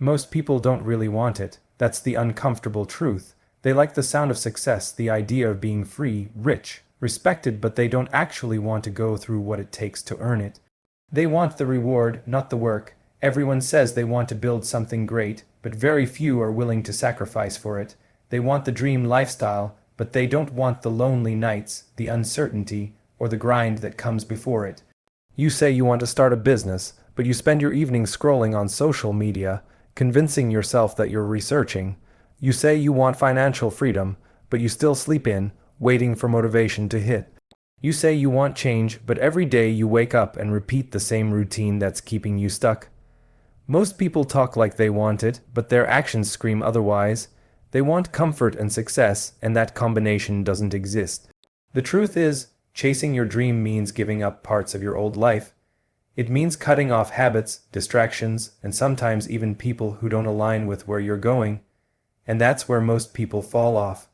Most people don't really want it. That's the uncomfortable truth. They like the sound of success, the idea of being free, rich, respected, but they don't actually want to go through what it takes to earn it. They want the reward, not the work. Everyone says they want to build something great, but very few are willing to sacrifice for it. They want the dream lifestyle, but they don't want the lonely nights, the uncertainty, or the grind that comes before it. You say you want to start a business, but you spend your evenings scrolling on social media, convincing yourself that you're researching. You say you want financial freedom, but you still sleep in, waiting for motivation to hit. You say you want change, but every day you wake up and repeat the same routine that's keeping you stuck. Most people talk like they want it, but their actions scream otherwise. They want comfort and success, and that combination doesn't exist. The truth is, chasing your dream means giving up parts of your old life. It means cutting off habits, distractions, and sometimes even people who don't align with where you're going. And that's where most people fall off.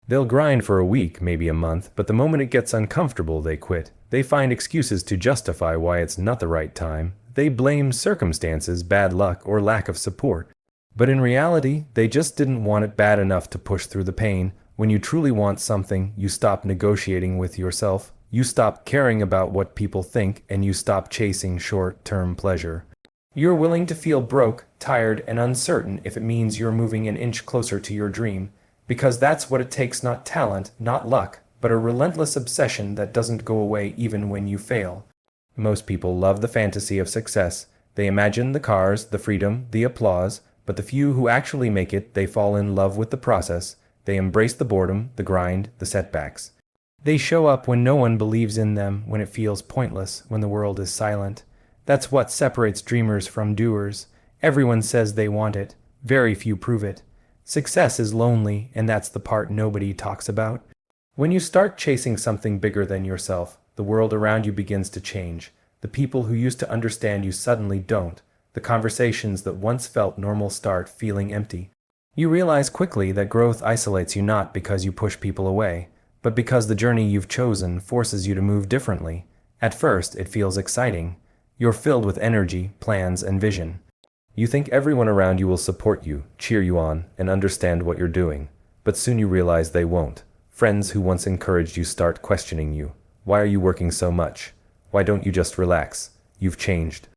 They'll grind for a week, maybe a month, but the moment it gets uncomfortable, they quit. They find excuses to justify why it's not the right time. They blame circumstances, bad luck, or lack of support. But in reality, they just didn't want it bad enough to push through the pain. When you truly want something, you stop negotiating with yourself. You stop caring about what people think, and you stop chasing short-term pleasure. You're willing to feel broke, tired, and uncertain if it means you're moving an inch closer to your dream, because that's what it takes, not talent, not luck, but a relentless obsession that doesn't go away even when you fail. Most people love the fantasy of success. They imagine the cars, the freedom, the applause, but the few who actually make it, they fall in love with the process. They embrace the boredom, the grind, the setbacks. They show up when no one believes in them, when it feels pointless, when the world is silent. That's what separates dreamers from doers. Everyone says they want it. Very few prove it. Success is lonely, and that's the part nobody talks about. When you start chasing something bigger than yourself, the world around you begins to change. The people who used to understand you suddenly don't. The conversations that once felt normal start feeling empty. You realize quickly that growth isolates you not because you push people away, but because the journey you've chosen forces you to move differently. At first, it feels exciting. You're filled with energy, plans, and vision. You think everyone around you will support you, cheer you on, and understand what you're doing. But soon you realize they won't. Friends who once encouraged you start questioning you. Why are you working so much? Why don't you just relax? You've changed.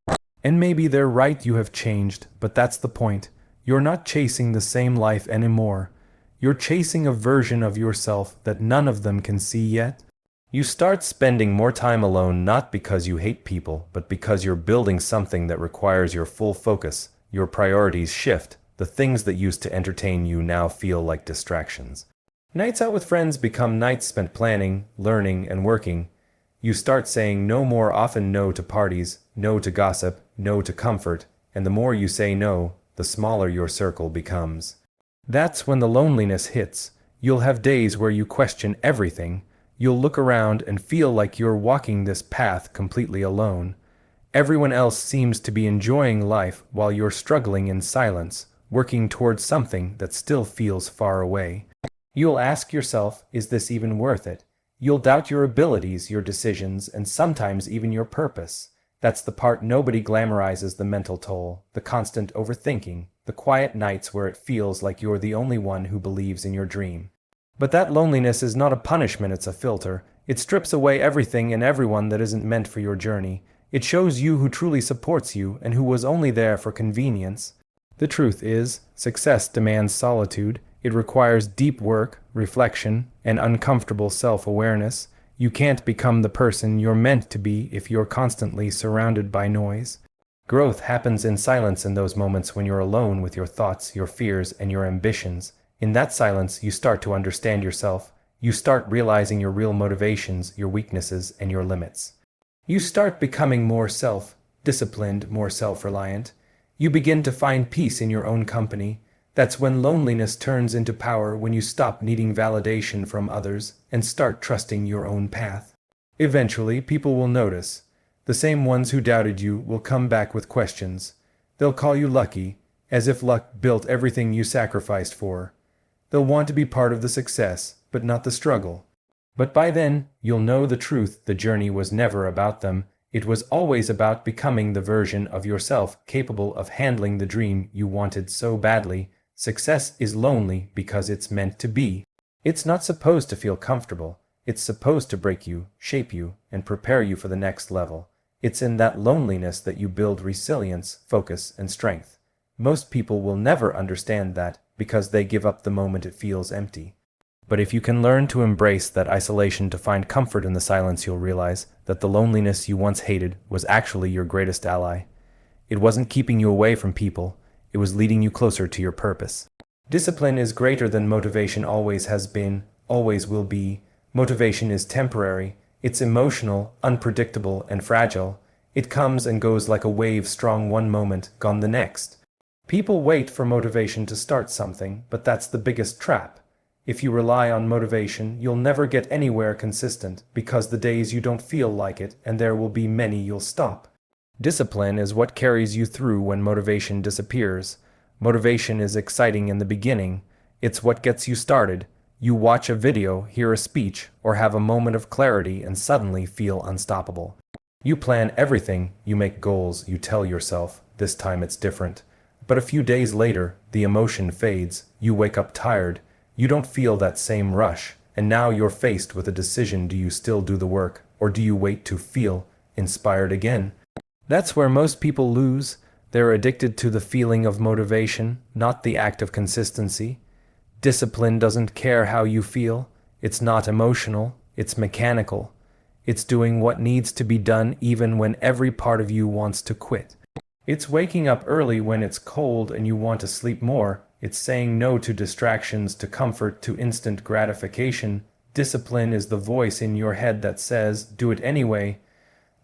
And maybe they're right, you have changed, but that's the point. You're not chasing the same life anymore. You're chasing a version of yourself that none of them can see yet. You start spending more time alone not because you hate people, but because you're building something that requires your full focus. Your priorities shift. The things that used to entertain you now feel like distractions. Nights out with friends become nights spent planning, learning, and working. You start saying no more often no to parties, no to gossip, no to comfort, and the more you say no, the smaller your circle becomes. That's when the loneliness hits. You'll have days where you question everything. You'll look around and feel like you're walking this path completely alone. Everyone else seems to be enjoying life while you're struggling in silence, working towards something that still feels far away. You'll ask yourself, is this even worth it? You'll doubt your abilities, your decisions, and sometimes even your purpose. That's the part nobody glamorizes, the mental toll, the constant overthinking, the quiet nights where it feels like you're the only one who believes in your dream. But that loneliness is not a punishment, it's a filter. It strips away everything and everyone that isn't meant for your journey. It shows you who truly supports you and who was only there for convenience. The truth is, success demands solitude. It requires deep work, reflection, and uncomfortable self-awareness. You can't become the person you're meant to be if you're constantly surrounded by noise. Growth happens in silence, in those moments when you're alone with your thoughts, your fears, and your ambitions. In that silence, you start to understand yourself. You start realizing your real motivations, your weaknesses, and your limits. You start becoming more self-disciplined, more self-reliant. You begin to find peace in your own company. That's when loneliness turns into power, when you stop needing validation from others and start trusting your own path. Eventually, people will notice. The same ones who doubted you will come back with questions. They'll call you lucky, as if luck built everything you sacrificed for. They'll want to be part of the success, but not the struggle. But by then, you'll know the truth. The journey was never about them. It was always about becoming the version of yourself capable of handling the dream you wanted so badly. Success is lonely because it's meant to be. It's not supposed to feel comfortable. It's supposed to break you, shape you, and prepare you for the next level. It's in that loneliness that you build resilience, focus, and strength. Most people will never understand that because they give up the moment it feels empty. But if you can learn to embrace that isolation, to find comfort in the silence, you'll realize that the loneliness you once hated was actually your greatest ally. It wasn't keeping you away from people, it was leading you closer to your purpose. Discipline is greater than motivation, always has been, always will be. Motivation is temporary, it's emotional, unpredictable, and fragile. It comes and goes like a wave, strong one moment, gone the next. People wait for motivation to start something, but that's the biggest trap. If you rely on motivation, you'll never get anywhere consistent, because the days you don't feel like it, and there will be many, you'll stop. Discipline is what carries you through when motivation disappears. Motivation is exciting in the beginning. It's what gets you started. You watch a video, hear a speech, or have a moment of clarity and suddenly feel unstoppable. You plan everything, you make goals, you tell yourself, this time it's different. But a few days later, the emotion fades, you wake up tired, you don't feel that same rush, and now you're faced with a decision: do you still do the work, or do you wait to feel inspired again? That's where most people lose. They're addicted to the feeling of motivation, not the act of consistency. Discipline doesn't care how you feel. It's not emotional, it's mechanical. It's doing what needs to be done even when every part of you wants to quit. It's waking up early when it's cold and you want to sleep more. It's saying no to distractions, to comfort, to instant gratification. Discipline is the voice in your head that says, do it anyway.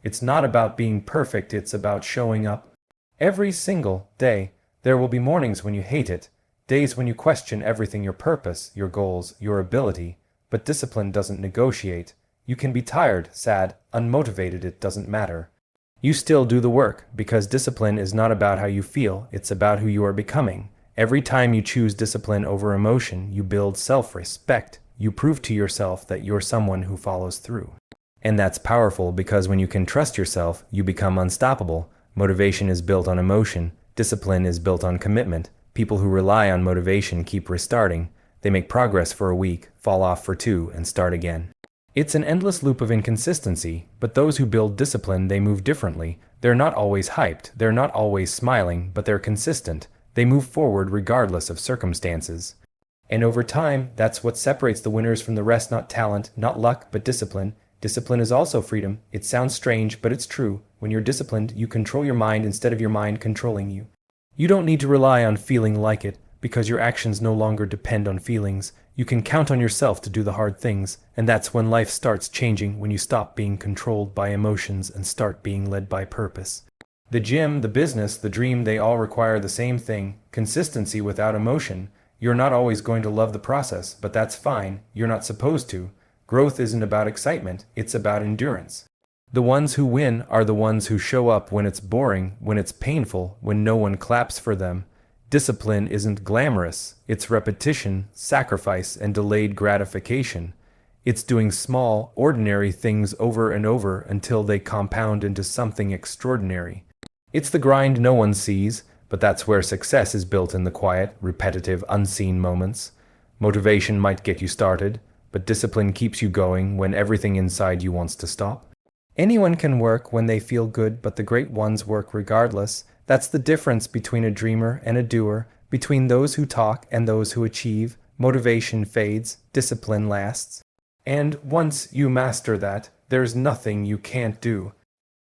It's not about being perfect, it's about showing up. Every single day, there will be mornings when you hate it, days when you question everything, your purpose, your goals, your ability. But discipline doesn't negotiate. You can be tired, sad, unmotivated, it doesn't matter. You still do the work, because discipline is not about how you feel, it's about who you are becoming. Every time you choose discipline over emotion, you build self-respect. You prove to yourself that you're someone who follows through. And that's powerful, because when you can trust yourself, you become unstoppable. Motivation is built on emotion. Discipline is built on commitment. People who rely on motivation keep restarting. They make progress for a week, fall off for 2, and start again. It's an endless loop of inconsistency, but those who build discipline, they move differently. They're not always hyped, they're not always smiling, but they're consistent. They move forward regardless of circumstances. And over time, that's what separates the winners from the rest. Not talent, not luck, but discipline. Discipline is also freedom. It sounds strange, but it's true. When you're disciplined, you control your mind instead of your mind controlling you. You don't need to rely on feeling like it, because your actions no longer depend on feelings. You can count on yourself to do the hard things, and that's when life starts changing, when you stop being controlled by emotions and start being led by purpose. The gym, the business, the dream, they all require the same thing: consistency without emotion. You're not always going to love the process, but that's fine. You're not supposed to. Growth isn't about excitement, it's about endurance. The ones who win are the ones who show up when it's boring, when it's painful, when no one claps for them. Discipline isn't glamorous, it's repetition, sacrifice, and delayed gratification. It's doing small, ordinary things over and over until they compound into something extraordinary. It's the grind no one sees, but that's where success is built, in the quiet, repetitive, unseen moments. Motivation might get you started, but discipline keeps you going when everything inside you wants to stop. Anyone can work when they feel good, but the great ones work regardless. That's the difference between a dreamer and a doer, between those who talk and those who achieve. Motivation fades, discipline lasts. And once you master that, there's nothing you can't do.